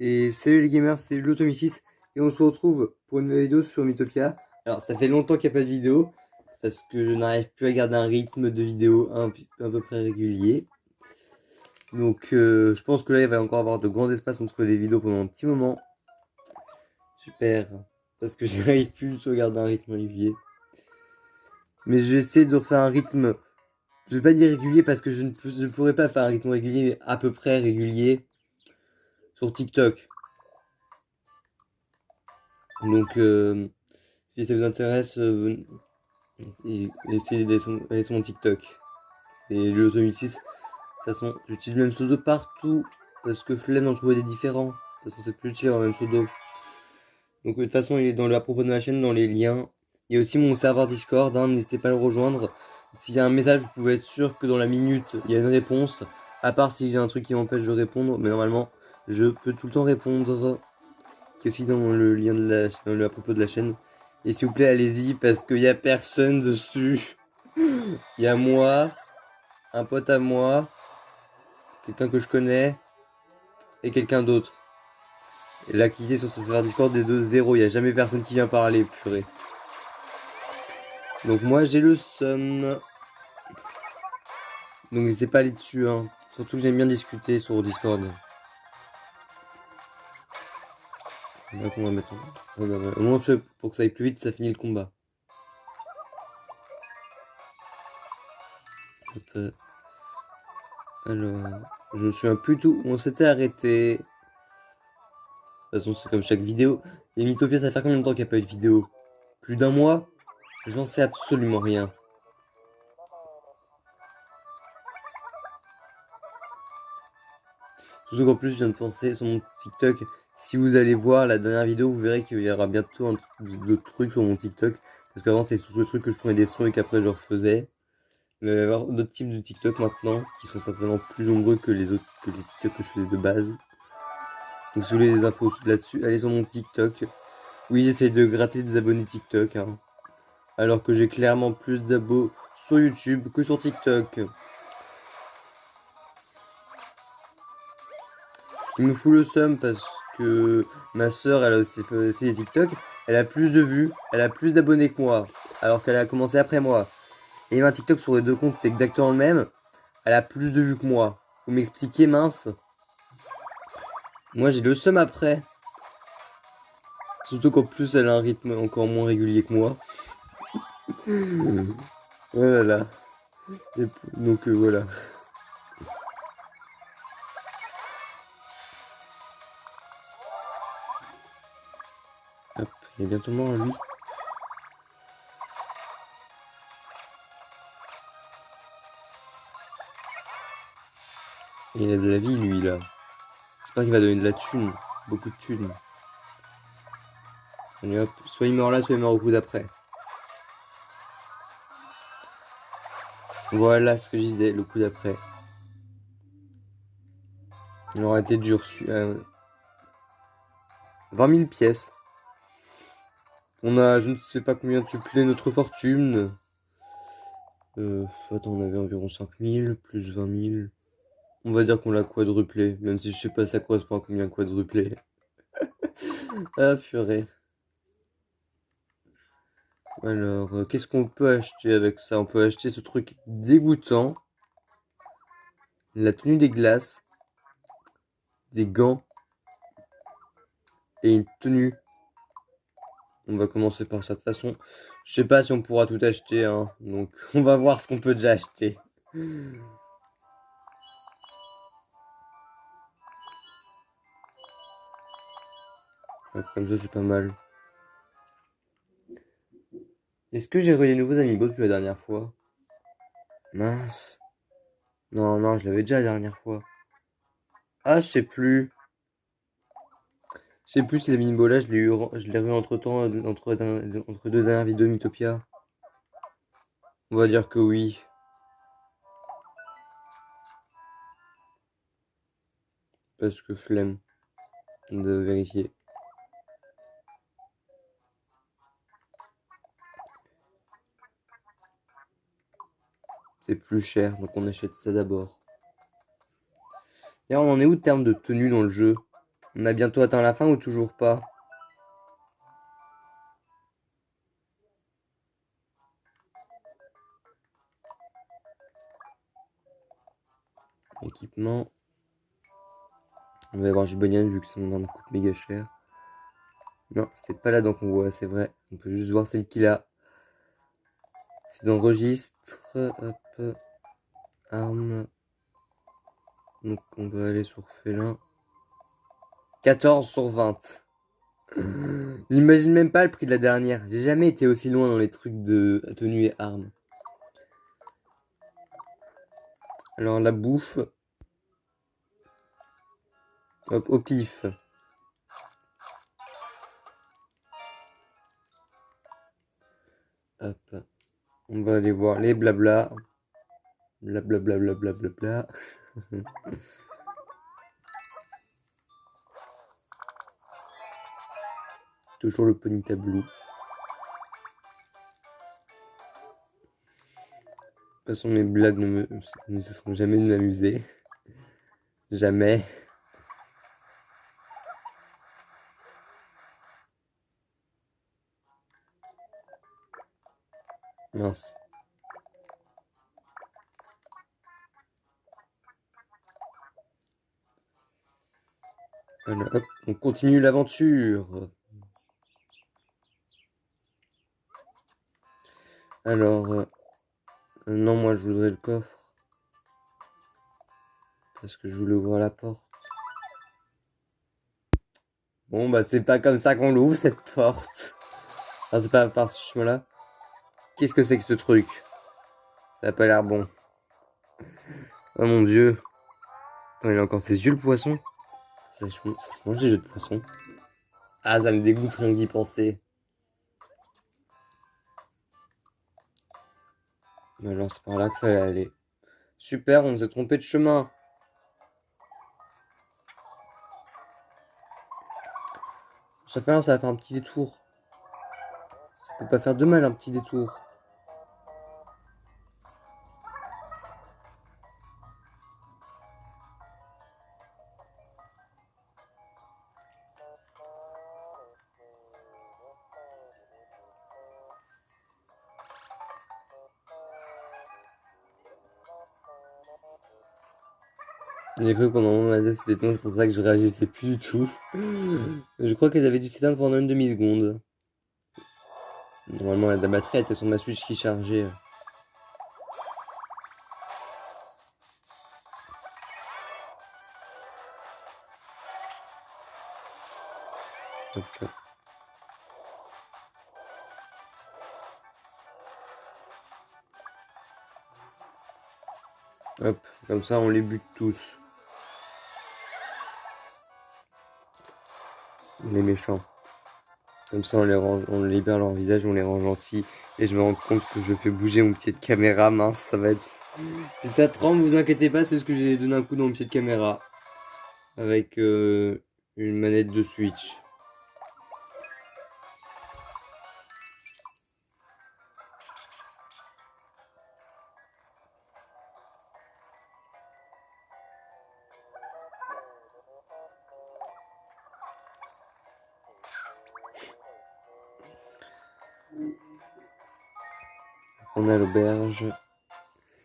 Et salut les gamers, c'est l'Automitis et on se retrouve pour une nouvelle vidéo sur Mythopia. Alors ça fait longtemps qu'il n'y a pas de vidéo parce que je n'arrive plus à garder un rythme de vidéo à peu près régulier. Donc je pense que là il va encore avoir de grands espaces entre les vidéos pendant un petit moment. Super, parce que je n'arrive plus du tout à garder un rythme régulier. Mais je vais essayer de refaire un rythme, je vais pas dire régulier parce que je ne pourrais pas faire un rythme régulier, mais à peu près régulier sur TikTok. Donc si ça vous intéresse, et essayez d'aller sur mon TikTok. C'est le2006. De toute façon, j'utilise le même pseudo partout parce que flemme d'en trouver des différents. De toute façon, c'est plus utile en même pseudo. Donc, de toute façon, il est à propos de ma chaîne, dans les liens. Il y a aussi mon serveur Discord, hein, n'hésitez pas à le rejoindre. S'il y a un message, vous pouvez être sûr que dans la minute, il y a une réponse. À part si j'ai un truc qui m'empêche de répondre, mais normalement, je peux tout le temps répondre. Qui est aussi dans le lien à propos de la chaîne. Et s'il vous plaît, allez-y parce qu'il n'y a personne dessus. Il y a moi, un pote à moi, quelqu'un que je connais et quelqu'un d'autre. Et l'activité sur ce serveur Discord est de 0. Il n'y a jamais personne qui vient parler, purée. Donc moi j'ai le seum. Donc n'hésitez pas à aller dessus, hein. Surtout que j'aime bien discuter sur Discord. Là qu'on va mettre. Au moins pour que ça aille plus vite, ça finit le combat. Alors, je me souviens plus tout où on s'était arrêté. De toute façon, c'est comme chaque vidéo. Et Mythopia, ça fait combien de temps qu'il n'y a pas eu de vidéo? Plus d'un mois? J'en sais absolument rien. Surtout qu'en plus, je viens de penser sur mon TikTok. Si vous allez voir la dernière vidéo, vous verrez qu'il y aura bientôt d'autres trucs sur mon TikTok. Parce qu'avant, c'était surtout le truc que je prenais des sons et qu'après je refaisais. Mais il va y avoir d'autres types de TikTok maintenant qui sont certainement plus nombreux que les TikTok que je faisais de base. Donc si vous voulez des infos là-dessus, allez sur mon TikTok. Oui, j'essaie de gratter des abonnés TikTok, hein. Alors que j'ai clairement plus d'abos sur YouTube que sur TikTok. Ce qui me fout le seum parce que ma soeur, elle a aussi fait des TikTok. Elle a plus de vues, elle a plus d'abonnés que moi. Alors qu'elle a commencé après moi. Et ma TikTok sur les deux comptes, c'est exactement le même. Elle a plus de vues que moi. Vous m'expliquez, mince. Moi, j'ai le seum après. Surtout qu'en plus, elle a un rythme encore moins régulier que moi. Oh là là. Donc voilà. Hop, il est bientôt mort lui. Et il a de la vie lui là. J'espère qu'il va donner de la thune. Beaucoup de thunes. Allez hop, soit il meurt là, soit il meurt au coup d'après. Voilà ce que je disais, le coup d'après. Il aurait été dur. 20 000 pièces. On a, je ne sais pas combien tuplé notre fortune. Attends, on avait environ 5 000, plus 20 000. On va dire qu'on l'a quadruplé, même si je sais pas ça correspond à combien quadruplé. Ah purée. Alors, qu'est-ce qu'on peut acheter avec ça? On peut acheter ce truc dégoûtant. La tenue des glaces. Des gants. Et une tenue. On va commencer par ça. De toute façon, je sais pas si on pourra tout acheter, hein. Donc, on va voir ce qu'on peut déjà acheter. Donc, comme ça, c'est pas mal. Est-ce que j'ai des nouveaux amiibo depuis la dernière fois? Mince. Non, non, je l'avais déjà la dernière fois. Ah, je sais plus. Je sais plus si les amiibo là, je l'ai eu entre temps, entre deux dernières vidéos Mythopia. On va dire que oui. Parce que flemme de vérifier. C'est plus cher, donc on achète ça d'abord. D'ailleurs, on en est où de termes de tenue dans le jeu? On a bientôt atteint la fin ou toujours pas? Équipement. On va avoir Jubonian vu que son arme coûte méga cher. Non, c'est pas là-dedans qu'on voit, c'est vrai. On peut juste voir celle qu'il a. C'est dans registre. Hop. Arme. Donc on va aller sur félin. 14 sur 20. J'imagine même pas le prix de la dernière. J'ai jamais été aussi loin dans les trucs de tenue et armes. Alors la bouffe. Hop, au pif. Hop. On va aller voir les blabla. Blablabla. Toujours le pony tableau. De toute façon, mes blagues ne cesseront jamais de m'amuser. Jamais. Mince. Voilà, hop, on continue l'aventure. Alors, non, moi je voudrais le coffre. Parce que je voulais ouvrir la porte. Bon, bah c'est pas comme ça qu'on l'ouvre, cette porte. Ah, c'est pas par ce chemin-là. Qu'est-ce que c'est que ce truc? Ça a pas l'air bon. Oh mon dieu. Attends, il a encore ses yeux, le poisson? Ça se mange des yeux de poisson. Ah, ça me dégoûte rien d'y penser. Alors, c'est par là qu'il fallait aller. Super, on s'est trompé de chemin. Ça va faire un petit détour. Ça peut pas faire de mal, un petit détour. J'ai cru pendant un moment ma tête s'éteindre, c'est pour ça que je réagissais plus du tout. Je crois qu'elles avaient dû s'éteindre pendant une demi-seconde. Normalement, la batterie était sur ma Switch qui chargeait. Donc, hop, comme ça on les bute tous. Les méchants. Comme ça on libère leur visage, on les rend gentils. Et je me rends compte que je fais bouger mon pied de caméra, mince, ça va être... Si ça tremble, vous inquiétez pas, c'est parce que j'ai donné un coup dans mon pied de caméra. Avec une manette de Switch. On a l'auberge.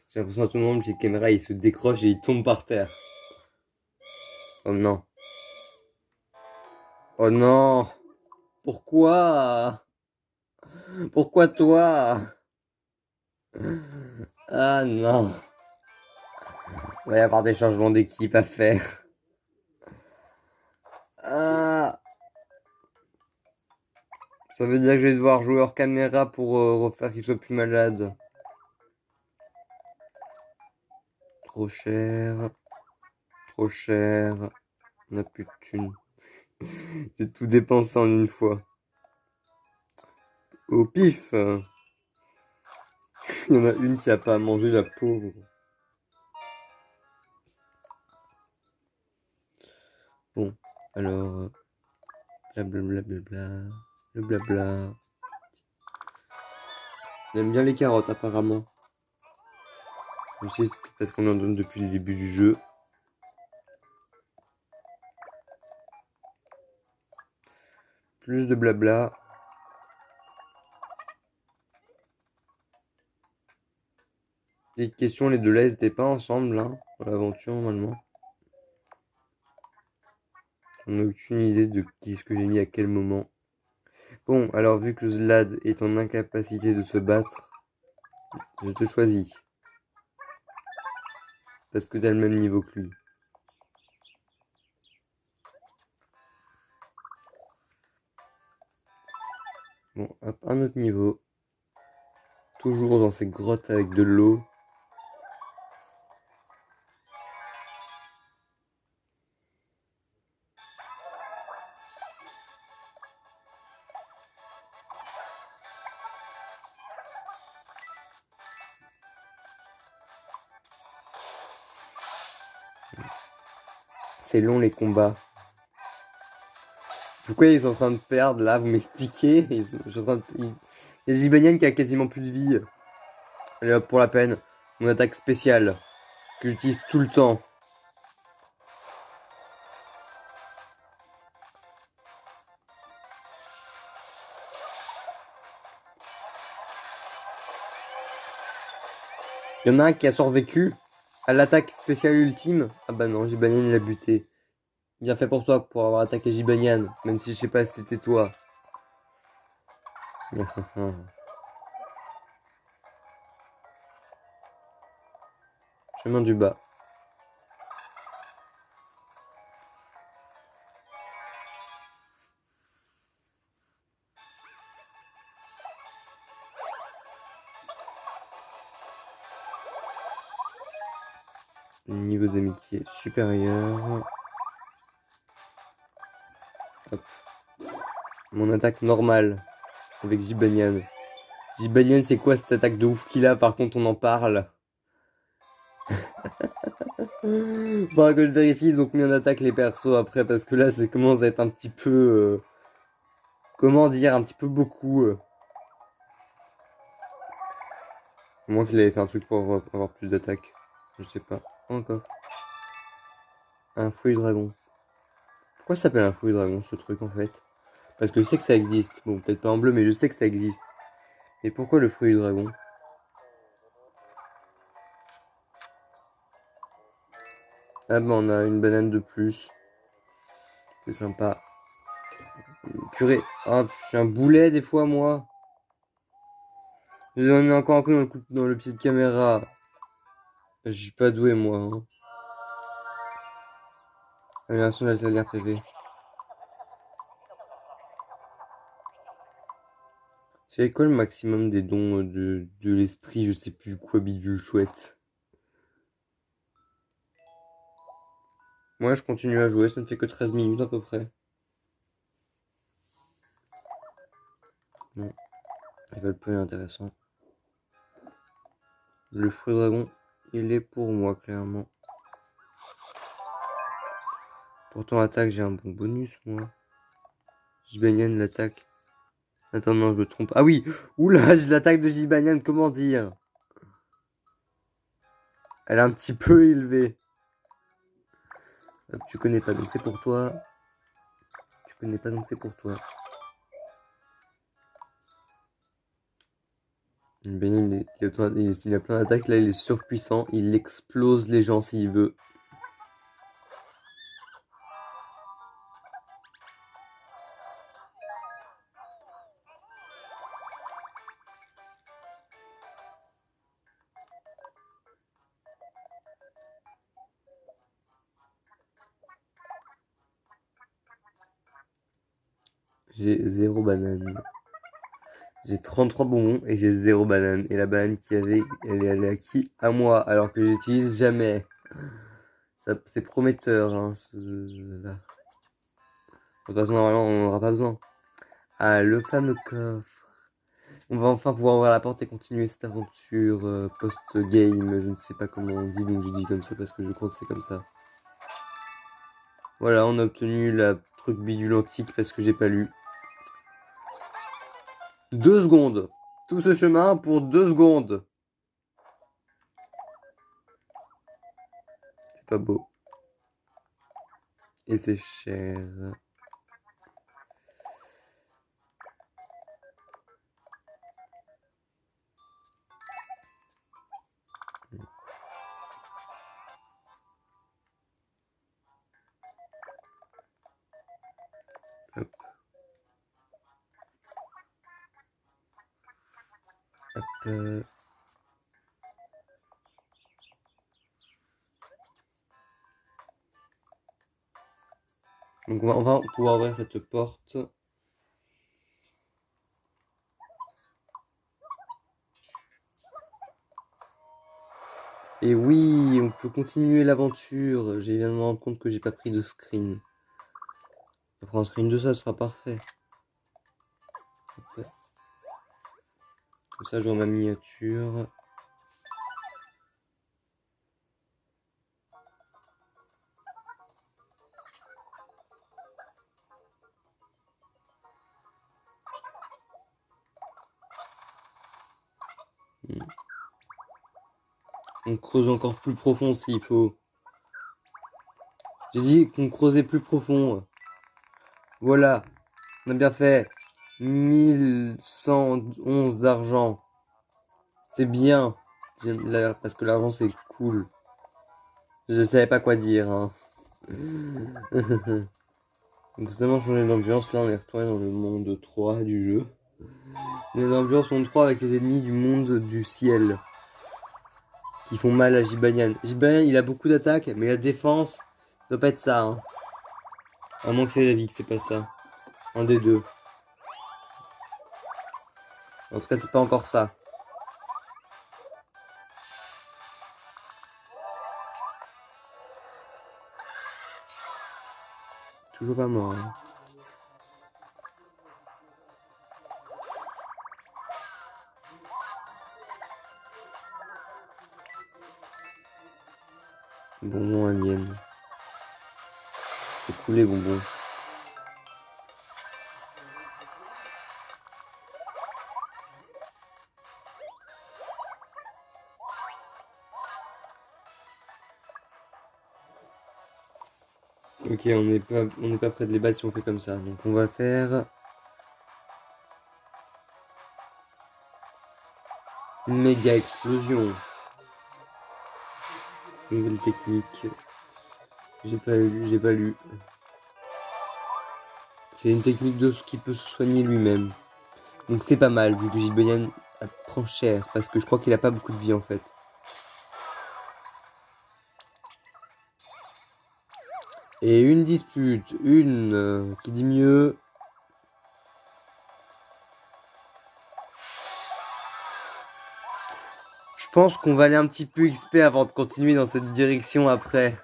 J'ai l'impression à tout moment, le pied de caméra, il se décroche et il tombe par terre. Oh non. Oh non. Pourquoi? Pourquoi toi? Ah non. Il va y avoir des changements d'équipe à faire. Ah. Ça veut dire que je vais devoir jouer hors caméra pour refaire qu'il soit plus malade. Trop cher. Trop cher. On n'a plus de thunes. J'ai tout dépensé en une fois. Au pif. Il y en a une qui a pas à manger, la pauvre. Bon, alors... Blablabla. Le blabla. On aime bien les carottes, apparemment. Je sais, c'est parce qu'on en donne depuis le début du jeu. plus de blabla. Les questions, les deux là, ils étaient pas ensemble, hein, dans l'aventure, normalement. On n'a aucune idée de ce que j'ai mis à quel moment. Bon, alors vu que Zlad est en incapacité de se battre, je te choisis. Parce que t'as le même niveau que lui. Bon, hop, un autre niveau. Toujours dans ces grottes avec de l'eau. C'est long les combats. Pourquoi ils sont en train de perdre là? Vous m'expliquez? Je suis en train de... Il y a Gibanian qui a quasiment plus de vie. Allez hop, pour la peine. Mon attaque spéciale. Que j'utilise tout le temps. Il y en a un qui a survécu à l'attaque spéciale ultime. Ah bah non, Gibanian l'a buté. Bien fait pour toi pour avoir attaqué Gibanian. Même si je sais pas si c'était toi. Chemin du bas. Niveau d'amitié supérieur. Hop. Mon attaque normale avec Gibanian. Gibanian, c'est quoi cette attaque de ouf qu'il a? Par contre, on en parle. Faudra que je vérifie, ils ont combien d'attaques les persos après, parce que là, ça commence à être un petit peu... comment dire? Un petit peu beaucoup. À moins qu'il avait fait un truc pour avoir plus d'attaques. Je sais pas. Encore. Un fruit dragon. Pourquoi ça s'appelle un fruit dragon, ce truc, en fait? Parce que je sais que ça existe. Bon, peut-être pas en bleu, mais je sais que ça existe. Et pourquoi le fruit dragon? Ah bah, on a une banane de plus. C'est sympa. Purée. Ah, je suis un boulet, des fois, moi. J'en ai encore un coup dans le pied de caméra. Je suis pas doué, moi. Hein. Amélioration de la salaire PV. C'est quoi le maximum des dons de l'esprit? Je sais plus quoi bidule chouette. Moi, je continue à jouer, ça ne fait que 13 minutes à peu près. Non, ils veulent plus intéressant. Le fruit dragon, il est pour moi, clairement. Pourtant, attaque, j'ai un bon bonus, moi. Jibanian l'attaque. Attends, non, je me trompe. Ah oui! Oula, j'ai l'attaque de Jibanian, comment dire? Elle est un petit peu élevée. Hop, tu connais pas, donc c'est pour toi. Tu connais pas, donc c'est pour toi. Jibanian, il a plein d'attaques, là, il est surpuissant. Il explose les gens s'il veut. J'ai 0 banane. J'ai 33 bonbons et j'ai 0 banane. Et la banane qu'il y avait, elle est allée à qui? À moi, alors que j'utilise jamais. C'est prometteur, hein, là. De toute façon, normalement, on n'en aura pas besoin. Ah, le fameux coffre. On va enfin pouvoir ouvrir la porte et continuer cette aventure post-game. Je ne sais pas comment on dit, donc je dis comme ça parce que je crois que c'est comme ça. Voilà, on a obtenu la truc bidule antique parce que j'ai pas lu. 2 secondes. Tout ce chemin pour 2 secondes. C'est pas beau. Et c'est cher. Donc on va pouvoir ouvrir cette porte. Et oui, on peut continuer l'aventure. J'ai viens de me rendre compte que j'ai pas pris de screen. On va prendre un screen de ça, ce sera parfait. Hop. Comme ça, j'aurai ma miniature. On creuse encore plus profond s'il faut. J'ai dit qu'on creusait plus profond. Voilà, on a bien fait. 1111 d'argent. C'est bien. Parce que l'argent c'est cool. Je savais pas quoi dire. Hein. On a totalement changé d'ambiance. Là on est retourné dans le monde 3 du jeu. On est dans l'ambiance monde 3 avec les ennemis du monde du ciel. Qui font mal à Jibanyan. Jibanyan il a beaucoup d'attaques, mais la défense doit pas être ça. Hein. À moins que c'est la vie que c'est pas ça. Un des deux. En tout cas c'est pas encore ça. Toujours pas mort. Hein. Bonbons alien. C'est cool les bonbons. Ok, on n'est pas près de les battre si on fait comme ça. Donc on va faire une méga explosion. Nouvelle technique. J'ai pas lu. C'est une technique de ce qui peut se soigner lui-même. Donc c'est pas mal vu que Jibanyan prend cher parce que je crois qu'il a pas beaucoup de vie en fait. Et une dispute, qui dit mieux. Je pense qu'on va aller un petit peu XP avant de continuer dans cette direction après.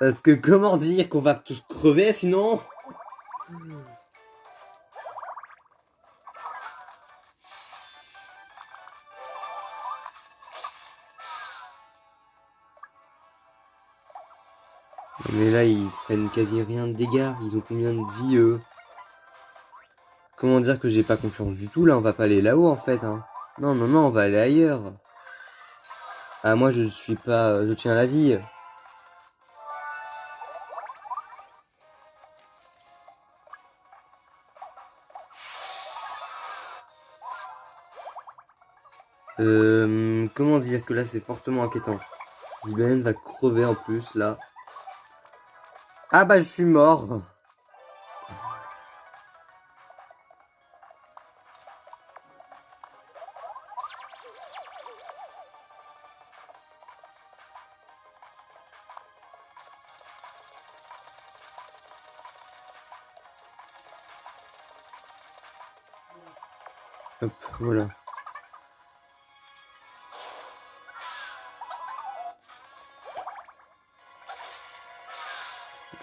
Parce que comment dire qu'on va tous crever sinon? Mais là, ils prennent quasi rien de dégâts. Ils ont combien de vie, eux? Comment dire que j'ai pas confiance du tout, là? On va pas aller là-haut, en fait, hein. Non, non, non, on va aller ailleurs. Ah, moi, je suis pas... Je tiens à la vie. Comment dire que là, c'est fortement inquiétant. Ben va crever, en plus, là. Ah, bah, je suis mort. Hop, voilà.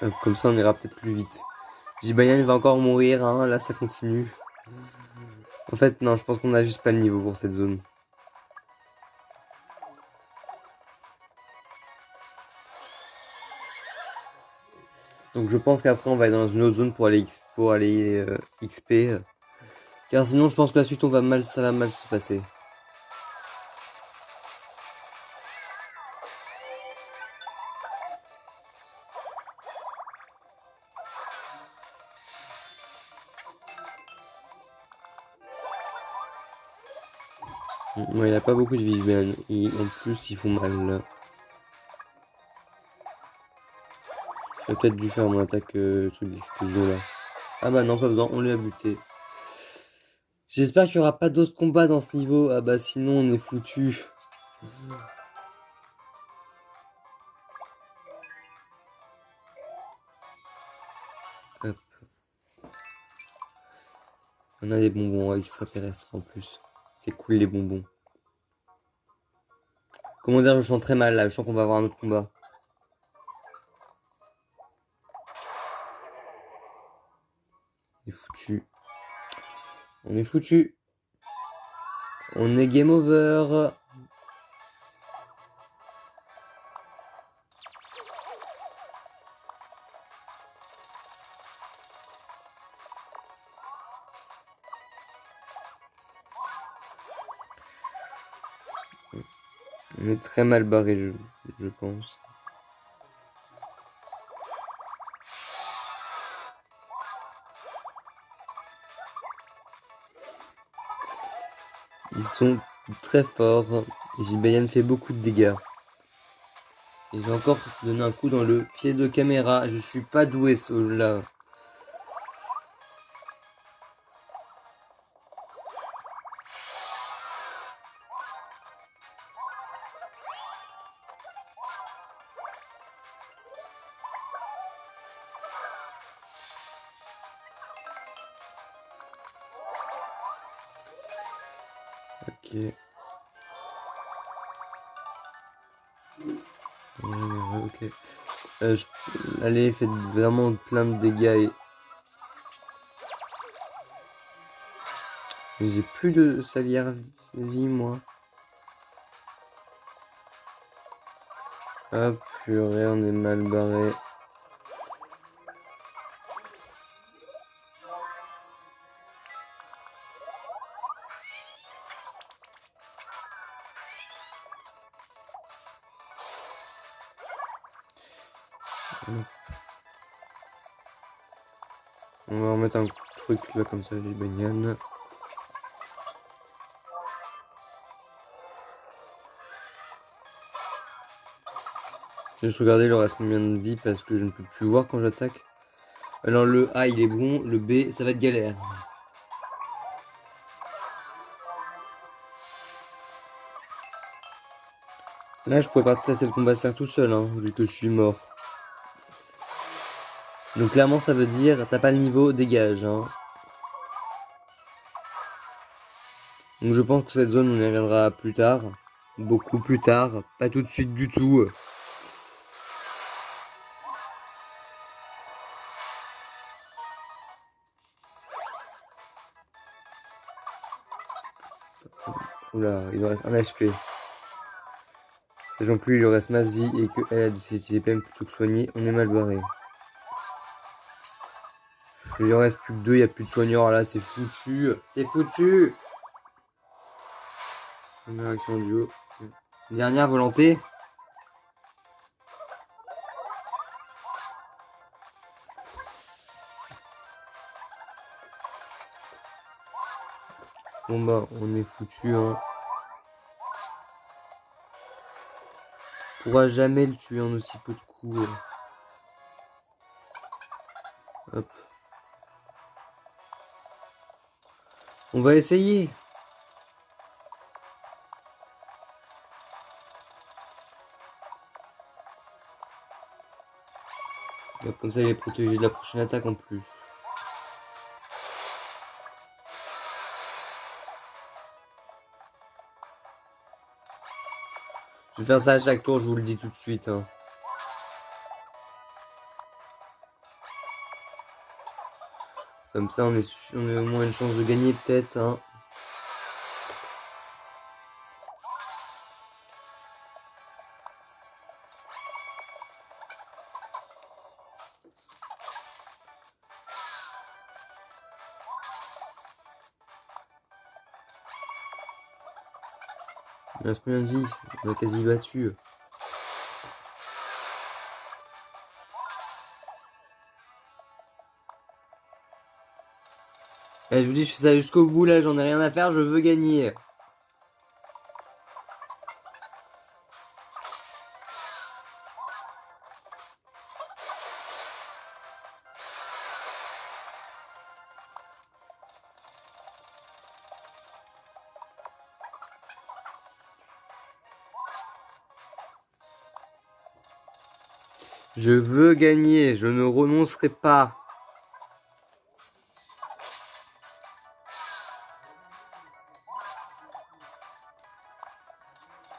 Hop, comme ça, on ira peut-être plus vite. Jibayan va encore mourir, hein. Là, ça continue. En fait, non, je pense qu'on a juste pas le niveau pour cette zone. Donc je pense qu'après on va aller dans une autre zone pour aller, XP. Car sinon je pense que la suite ça va mal se passer. Ouais, il n'y a pas beaucoup de vie, mais en plus ils font mal. J'ai peut-être dû faire mon attaque truc d'explosion là. Ah bah non, pas besoin, on l'a buté. J'espère qu'il n'y aura pas d'autres combats dans ce niveau. Ah bah sinon on est foutu. Hop. On a des bonbons extraterrestres en plus. C'est cool les bonbons. Comment dire, je sens très mal là. Je sens qu'on va avoir un autre combat. On est foutu. On est foutu. On est game over. On est très mal barré, je pense. Ils sont très forts. Et Jibayan fait beaucoup de dégâts. Et j'ai encore donné un coup dans le pied de caméra. Je suis pas doué ce jeu-là. Ok. Ok. Allez, faites vraiment plein de dégâts et... Mais j'ai plus de salière vie, moi. Ah purée, on est mal barré. On va remettre un truc là comme ça, les bagnanes. Je vais juste regarder il leur reste combien de vie parce que je ne peux plus voir quand j'attaque. Alors le A il est bon, le B ça va être galère. Là je pourrais pas passer le combat faire tout seul hein, vu que je suis mort. Donc clairement ça veut dire t'as pas le niveau, dégage hein. Donc je pense que cette zone on y reviendra plus tard. Beaucoup plus tard, pas tout de suite du tout. Oula, il lui reste un HP. Sachant que lui il lui reste masse vie et qu'elle a décidé d'utiliser PM plutôt que soigner, on est mal barré. Il en reste plus que deux, il n'y a plus de soigneurs là, c'est foutu. C'est foutu. Première action duo. Dernière volonté. Bon bah on est foutu hein. On pourra jamais le tuer en aussi peu de coups. Hop. On va essayer. Hop, comme ça il est protégé de la prochaine attaque en plus. Je vais faire ça à chaque tour, je vous le dis tout de suite. Hein. Comme ça on a au moins une chance de gagner peut-être. Hein. Il reste combien de vie? On a quasi battu. Eh, je vous dis, je fais ça jusqu'au bout là, j'en ai rien à faire, je veux gagner. Je veux gagner, je ne renoncerai pas.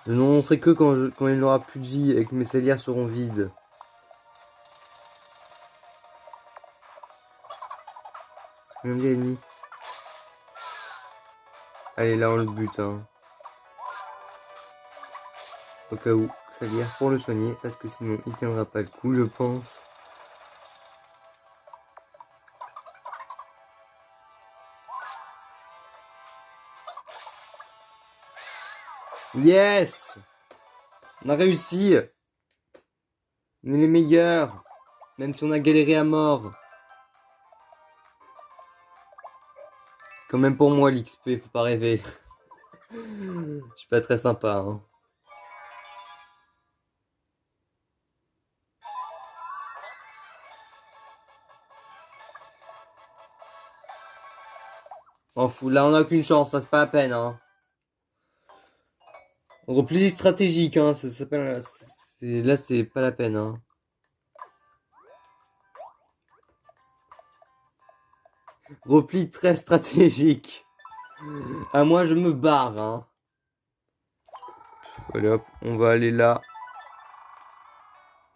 Je ne renoncerai que quand il n'aura plus de vie et que mes salières seront vides. Combien d'ennemis? Allez, là on le bute, hein. Au cas où, salière pour le soigner, parce que sinon il tiendra pas le coup, je pense. Yes! On a réussi! On est les meilleurs! Même si on a galéré à mort. Quand même pour moi l'XP, faut pas rêver. Je suis pas très sympa, hein. M'en fous, là on a aucune chance, ça c'est pas la peine, hein. Repli stratégique, hein, ça s'appelle... Là c'est pas la peine, hein. Repli très stratégique. Ah, moi je me barre, hein. Allez hop, on va aller là.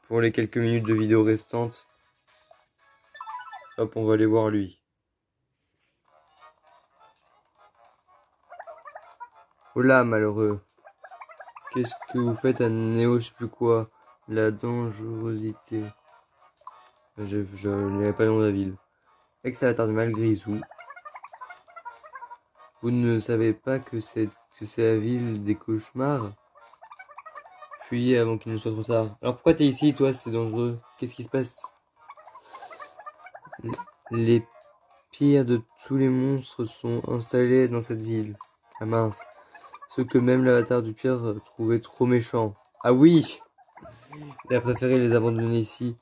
Pour les quelques minutes de vidéo restantes. Hop, on va aller voir lui. Oh là, malheureux. Qu'est-ce que vous faites à Néo, je sais plus quoi. La dangerosité. Je n'avais pas le nom de la ville. Excavateur du mal, Grisou. Vous ne savez pas que c'est la ville des cauchemars? Fuyez avant qu'il ne soit trop tard. Alors pourquoi t'es ici, toi, c'est dangereux? Qu'est-ce qui se passe? Les pires de tous les monstres sont installés dans cette ville. Ah mince. Ceux que même l'avatar du pire trouvait trop méchants. Ah oui! Il a préféré les abandonner ici.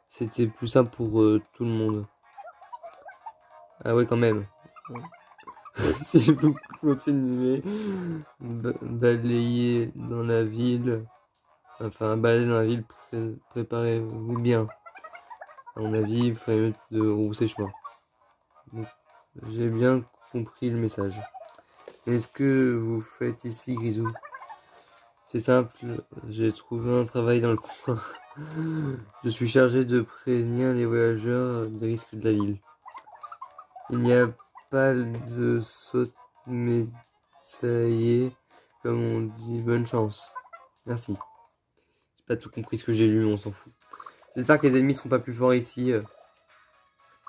C'était plus simple pour tout le monde. Ah ouais, quand même. Si vous continuez, balayer dans la ville, enfin balayer dans la ville, préparez-vous bien. À mon avis, il faudrait mieux de rousser chemin. J'ai bien compris le message. Qu'est-ce que vous faites ici, Grisou? C'est simple, j'ai trouvé un travail dans le coin. Je suis chargé de prévenir les voyageurs des risques de la ville. Il n'y a pas de saute, mais ça y est, comme on dit, bonne chance. Merci. J'ai pas tout compris ce que j'ai lu, on s'en fout. J'espère que les ennemis seront pas plus forts ici.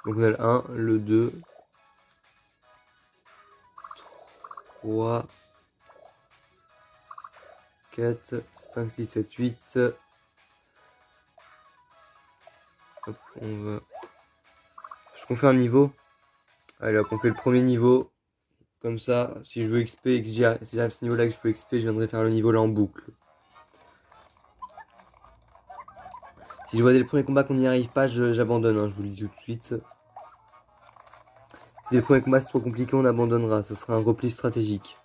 Donc on a le 1, le 2, 3, 4, 5, 6, 7, 8. Hop, on va... Est-ce qu'on fait un niveau? Allez hop, on fait le premier niveau. Comme ça, si je veux XP et que si j'arrive à ce niveau-là que je peux XP, je viendrai faire le niveau là en boucle. Si je vois dès le premier combat qu'on n'y arrive pas, j'abandonne, hein, je vous le dis tout de suite. Si le premier combat c'est trop compliqué, on abandonnera. Ce sera un repli stratégique.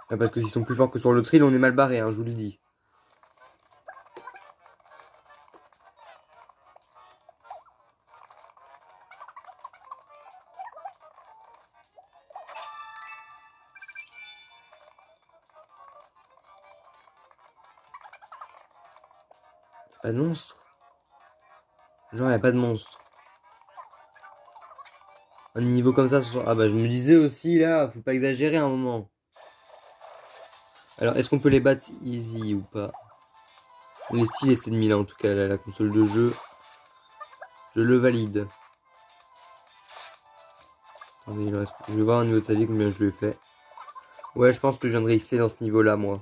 Ah, parce que s'ils sont plus forts que sur l'autre île, on est mal barré, hein, je vous le dis. Pas de monstre? Genre, y a pas de monstre. Un niveau comme ça, ah bah je me disais aussi là, faut pas exagérer un moment. Alors, est-ce qu'on peut les battre easy ou pas? On est stylé ces ennemis là en tout cas, là, la console de jeu. Je le valide. Attendez, je vais voir au niveau de sa vie combien je lui ai fait. Ouais, je pense que je viendrai XP dans ce niveau là, moi.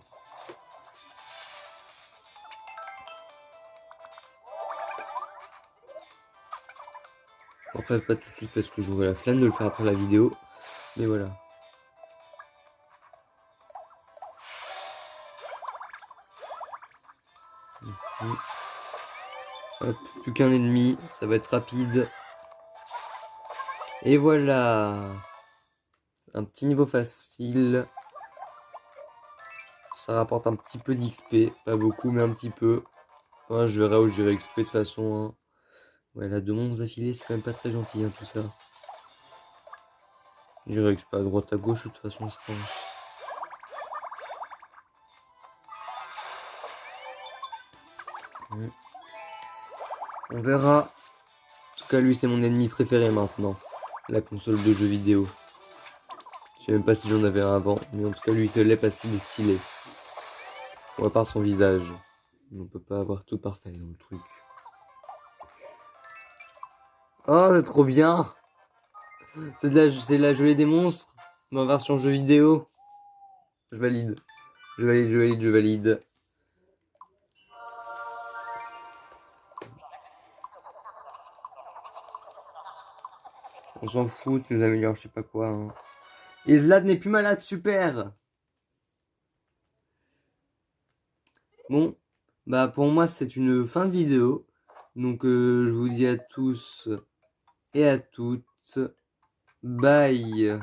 Enfin, pas tout de suite parce que j'aurai la flemme de le faire après la vidéo. Mais voilà. Hop, plus qu'un ennemi, ça va être rapide. Et voilà. Un petit niveau facile. ça rapporte un petit peu d'XP. Pas beaucoup, mais un petit peu. Ouais, je verrai où j'irai XP de toute façon. Hein. Ouais, là, 2 monstres affilés, c'est quand même pas très gentil, hein, tout ça. J'irai XP à droite, à gauche, de toute façon, je pense. On verra. En tout cas, lui, c'est mon ennemi préféré maintenant. La console de jeux vidéo. Je sais même pas si j'en avais un avant. Mais en tout cas, lui, se l'est parce qu'il est stylé. On à part son visage. On peut pas avoir tout parfait dans le truc. Oh, c'est trop bien! C'est de la gelée des monstres. Mais en version jeu vidéo. Je valide. Je valide, je valide, je valide. On s'en fout, tu nous améliores, je sais pas quoi. Hein. Et Zlad n'est plus malade, super! Bon, bah pour moi c'est une fin de vidéo. Donc je vous dis à tous et à toutes. Bye!